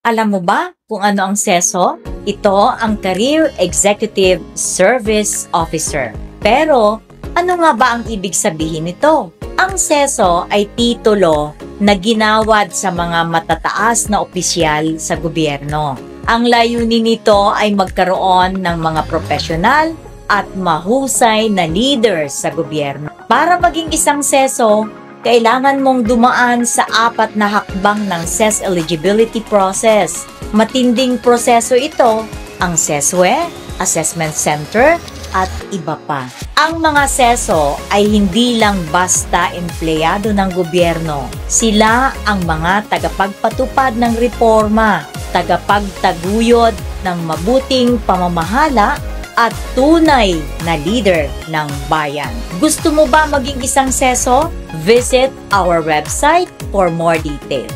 Alam mo ba kung ano ang SESO? Ito ang Career Executive Service Officer. Pero, ano nga ba ang ibig sabihin nito? Ang SESO ay titulo na ginawad sa mga matataas na opisyal sa gobyerno. Ang layunin nito ay magkaroon ng mga profesional at mahusay na leader sa gobyerno. Para maging isang SESO, kailangan mong dumaan sa 4 na hakbang ng SES eligibility process. Matinding proseso ito, ang SESWE, Assessment Center, at iba pa. Ang mga SESO ay hindi lang basta empleyado ng gobyerno. Sila ang mga tagapagpatupad ng reforma, tagapagtaguyod ng mabuting pamamahala at tunay na leader ng bayan. Gusto mo ba maging isang SESO? Visit our website for more details.